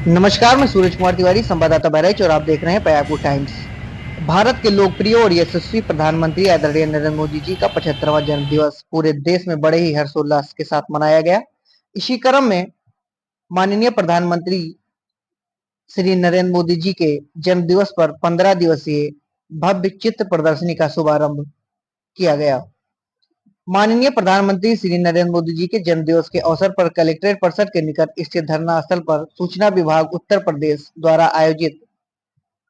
नमस्कार, मैं सूरज कुमार तिवारी, संवाददाता बहराइच और आप देख रहे हैं पयागपुर टाइम्स। भारत के लोकप्रिय और यशस्वी प्रधानमंत्री आदरणीय नरेंद्र मोदी जी का 75वां जन्म दिवस पूरे देश में बड़े ही हर्षोल्लास के साथ मनाया गया। इसी क्रम में माननीय प्रधानमंत्री श्री नरेंद्र मोदी जी के जन्म दिवस पर 15 दिवसीय भव्य चित्र प्रदर्शनी का शुभारंभ किया गया। माननीय प्रधानमंत्री श्री नरेंद्र मोदी जी के जन्म दिवस के अवसर पर कलेक्ट्रेट परिसर के निकट स्थित धरना स्थल पर सूचना विभाग उत्तर प्रदेश द्वारा आयोजित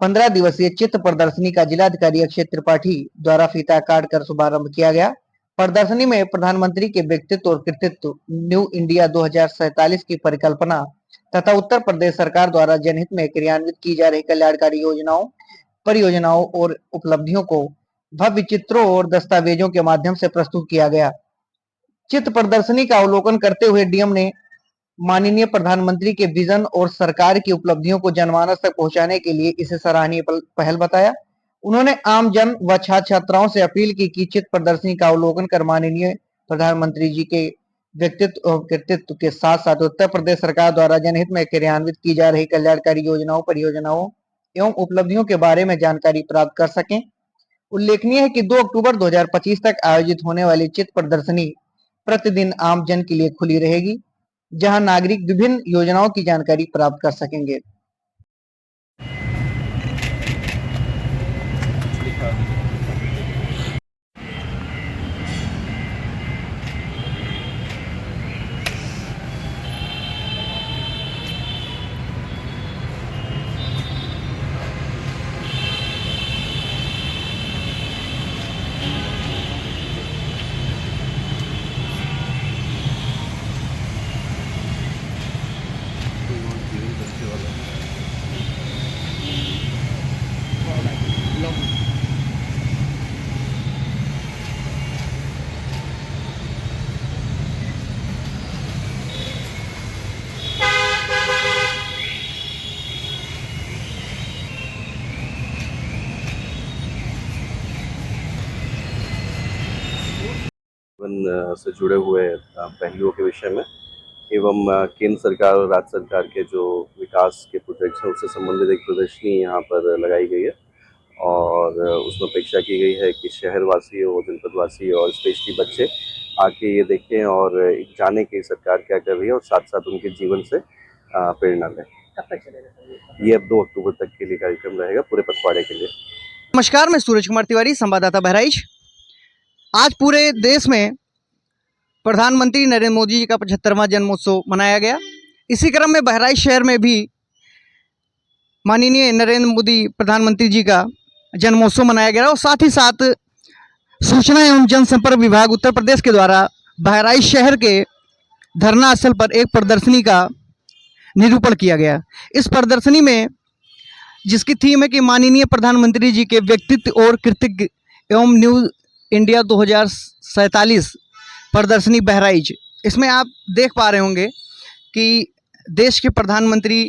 15 दिवसीय चित्र प्रदर्शनी का जिलाधिकारी अक्षय त्रिपाठी द्वारा फीता काट कर शुभारंभ किया गया। प्रदर्शनी में प्रधानमंत्री के व्यक्तित्व और कृतित्व, न्यू इंडिया 2047 की परिकल्पना तथा उत्तर प्रदेश सरकार द्वारा जनहित में क्रियान्वित की जा रही कल्याणकारी योजनाओं, परियोजनाओं और उपलब्धियों को भव्य चित्रों और दस्तावेजों के माध्यम से प्रस्तुत किया गया। चित्र प्रदर्शनी का अवलोकन करते हुए डीएम ने माननीय प्रधानमंत्री के विजन और सरकार की उपलब्धियों को जनमानस तक पहुंचाने के लिए इसे सराहनीय पहल बताया। उन्होंने आम जन व छात्र छात्राओं से अपील की कि चित्र प्रदर्शनी का अवलोकन कर माननीय प्रधानमंत्री जी के व्यक्तित्व और कृतित्व के साथ साथ उत्तर प्रदेश सरकार द्वारा जनहित में क्रियान्वित की जा रही कल्याणकारी योजनाओं, परियोजनाओं एवं उपलब्धियों के बारे में जानकारी प्राप्त कर सकें। उल्लेखनीय है कि 2 अक्टूबर 2025 तक आयोजित होने वाली चित्र प्रदर्शनी प्रतिदिन आम जन के लिए खुली रहेगी, जहां नागरिक विभिन्न योजनाओं की जानकारी प्राप्त कर सकेंगे। जीवन से जुड़े हुए पहलुओं के विषय में एवं केंद्र सरकार और राज्य सरकार के जो विकास के प्रोजेक्ट्स हैं उससे संबंधित एक प्रदर्शनी यहाँ पर लगाई गई है और उसमें अपेक्षा की गई है कि शहरवासी और जनपदवासी और स्पेशली बच्चे आके ये देखें और एक जाने कि सरकार क्या कर रही है और साथ साथ उनके जीवन से प्रेरणा लें। कब तक चलेगा ये अब 2 अक्टूबर तक के लिए कार्यक्रम रहेगा पूरे पखवाड़े के लिए। नमस्कार, मैं सूरज कुमार तिवारी, संवाददाता बहराइच। आज पूरे देश में प्रधानमंत्री नरेंद्र मोदी जी का 75वां जन्मोत्सव मनाया गया। इसी क्रम में बहराइच शहर में भी माननीय नरेंद्र मोदी प्रधानमंत्री जी का जन्मोत्सव मनाया गया और साथ ही साथ सूचना एवं जनसंपर्क विभाग उत्तर प्रदेश के द्वारा बहराइच शहर के धरना स्थल पर एक प्रदर्शनी का निरूपण किया गया। इस प्रदर्शनी में जिसकी थीम है कि माननीय प्रधानमंत्री जी के व्यक्तित्व और कृतित्व एवं न्यू इंडिया 2047 प्रदर्शनी बहराइच। इसमें आप देख पा रहे होंगे कि देश के प्रधानमंत्री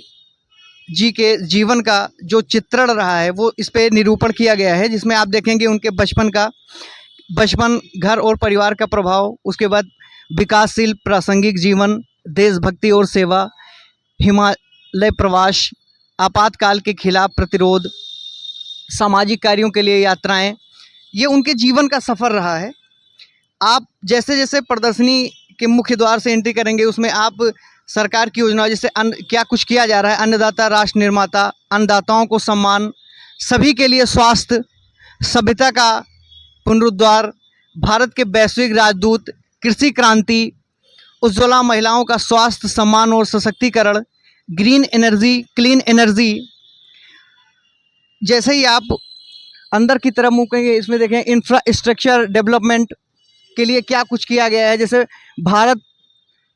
जी के जीवन का जो चित्रण रहा है वो इस पे निरूपण किया गया है, जिसमें आप देखेंगे उनके बचपन, घर और परिवार का प्रभाव, उसके बाद विकासशील प्रासंगिक जीवन, देशभक्ति और सेवा, हिमालय प्रवास, आपातकाल के खिलाफ प्रतिरोध, सामाजिक कार्यों के लिए यात्राएं, ये उनके जीवन का सफ़र रहा है। आप जैसे जैसे प्रदर्शनी के मुख्य द्वार से एंट्री करेंगे उसमें आप सरकार की योजना जैसे क्या कुछ किया जा रहा है, अन्नदाता राष्ट्र निर्माता, अन्नदाताओं को सम्मान, सभी के लिए स्वास्थ्य, सभ्यता का पुनरुद्धार, भारत के वैश्विक राजदूत, कृषि क्रांति, उज्ज्वला महिलाओं का स्वास्थ्य, सम्मान और सशक्तिकरण, ग्रीन एनर्जी, क्लीन एनर्जी। जैसे ही आप अंदर की तरफ मुँह करेंगे इसमें देखें इंफ्रास्ट्रक्चर डेवलपमेंट के लिए क्या कुछ किया गया है। जैसे भारत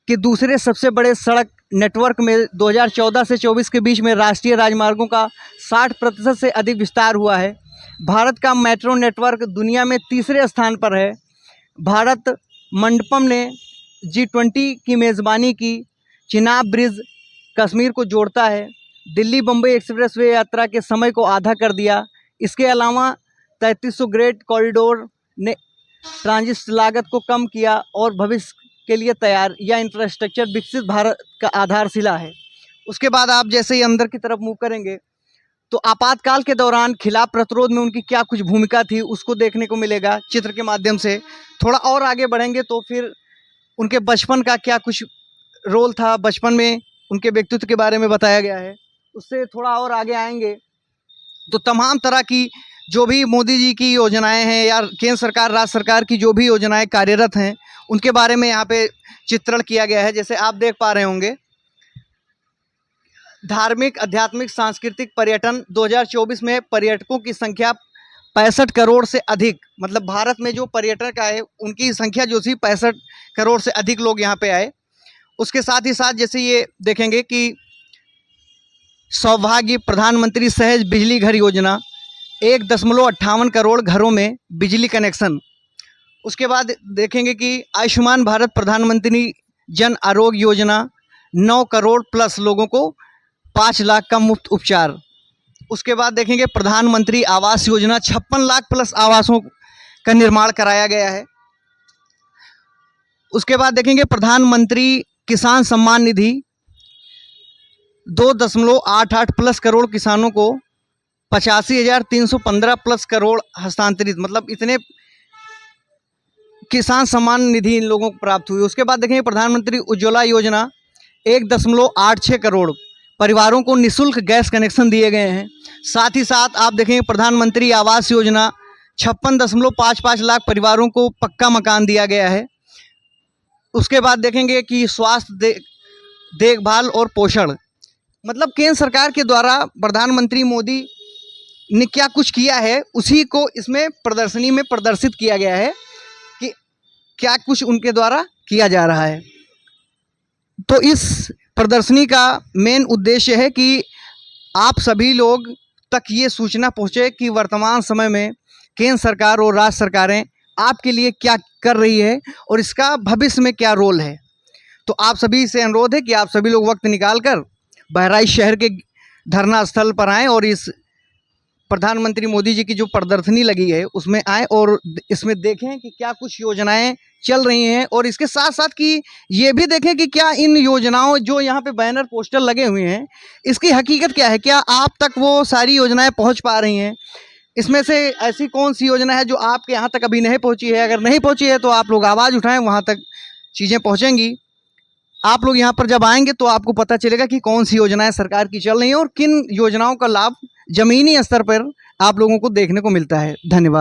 के दूसरे सबसे बड़े सड़क नेटवर्क में 2014 से 24 के बीच में राष्ट्रीय राजमार्गों का 60% से अधिक विस्तार हुआ है। भारत का मेट्रो नेटवर्क दुनिया में तीसरे स्थान पर है। भारत मंडपम ने G20 की मेज़बानी की। चिनाब ब्रिज कश्मीर को जोड़ता है। दिल्ली बम्बई एक्सप्रेसवे यात्रा के समय को आधा कर दिया। इसके अलावा 3300 ग्रेड कॉरिडोर ने ट्रांजिट लागत को कम किया और भविष्य के लिए तैयार। यह इंफ्रास्ट्रक्चर विकसित भारत का आधारशिला है। उसके बाद आप जैसे ही अंदर की तरफ मूव करेंगे तो आपातकाल के दौरान खिलाफ प्रतिरोध में उनकी क्या कुछ भूमिका थी उसको देखने को मिलेगा चित्र के माध्यम से। थोड़ा और आगे बढ़ेंगे तो फिर उनके बचपन का क्या कुछ रोल था, बचपन में उनके व्यक्तित्व के बारे में बताया गया है। उससे थोड़ा और आगे आएंगे तो तमाम तरह की जो भी मोदी जी की योजनाएं हैं या केंद्र सरकार राज्य सरकार की जो भी योजनाएं कार्यरत हैं उनके बारे में यहाँ पे चित्रण किया गया है। जैसे आप देख पा रहे होंगे धार्मिक, आध्यात्मिक, सांस्कृतिक पर्यटन 2024 में पर्यटकों की संख्या 65 करोड़ से अधिक, मतलब भारत में जो पर्यटक आए उनकी संख्या जो थी 65 करोड़ से अधिक लोग यहाँ पे आए। उसके साथ ही साथ जैसे ये देखेंगे कि सौभाग्य प्रधानमंत्री सहज बिजली घर योजना 1.58 करोड़ घरों में बिजली कनेक्शन। उसके बाद देखेंगे कि आयुष्मान भारत प्रधानमंत्री जन आरोग्य योजना 9 करोड़ प्लस लोगों को 5 लाख का मुफ्त उपचार। उसके बाद देखेंगे प्रधानमंत्री आवास योजना 56 लाख प्लस आवासों का निर्माण कराया गया है। उसके बाद देखेंगे प्रधानमंत्री किसान सम्मान निधि 2.88 प्लस करोड़ किसानों को 85,315 प्लस करोड़ हस्तांतरित, मतलब इतने किसान सम्मान निधि इन लोगों को प्राप्त हुई। उसके बाद देखेंगे प्रधानमंत्री उज्ज्वला योजना 1.86 करोड़ परिवारों को निःशुल्क गैस कनेक्शन दिए गए हैं। साथ ही साथ आप देखेंगे प्रधानमंत्री आवास योजना 56.55 लाख परिवारों को पक्का मकान दिया गया है। उसके बाद देखेंगे कि स्वास्थ्य देखभाल और पोषण, मतलब केंद्र सरकार के द्वारा प्रधानमंत्री मोदी ने क्या कुछ किया है उसी को इसमें प्रदर्शनी में प्रदर्शित किया गया है कि क्या कुछ उनके द्वारा किया जा रहा है। तो इस प्रदर्शनी का मेन उद्देश्य है कि आप सभी लोग तक ये सूचना पहुँचे कि वर्तमान समय में केंद्र सरकार और राज्य सरकारें आपके लिए क्या कर रही है और इसका भविष्य में क्या रोल है। तो आप सभी से अनुरोध है कि आप सभी लोग वक्त निकाल कर बहराइच शहर के धरना स्थल पर आएँ और इस प्रधानमंत्री मोदी जी की जो प्रदर्शनी लगी है उसमें आएँ और इसमें देखें कि क्या कुछ योजनाएं चल रही हैं और इसके साथ साथ कि ये भी देखें कि क्या इन योजनाओं जो यहाँ पे बैनर पोस्टर लगे हुए हैं इसकी हकीकत क्या है, क्या आप तक वो सारी योजनाएं पहुँच पा रही हैं। इसमें से ऐसी कौन सी योजना है जो आपके यहाँ तक अभी नहीं पहुँची है। अगर नहीं पहुँची है तो आप लोग आवाज़ उठाएँ, वहाँ तक चीज़ें पहुँचेंगी। आप लोग यहाँ पर जब आएंगे तो आपको पता चलेगा कि कौन सी योजनाएं सरकार की चल रही हैं और किन योजनाओं का लाभ ज़मीनी स्तर पर आप लोगों को देखने को मिलता है। धन्यवाद।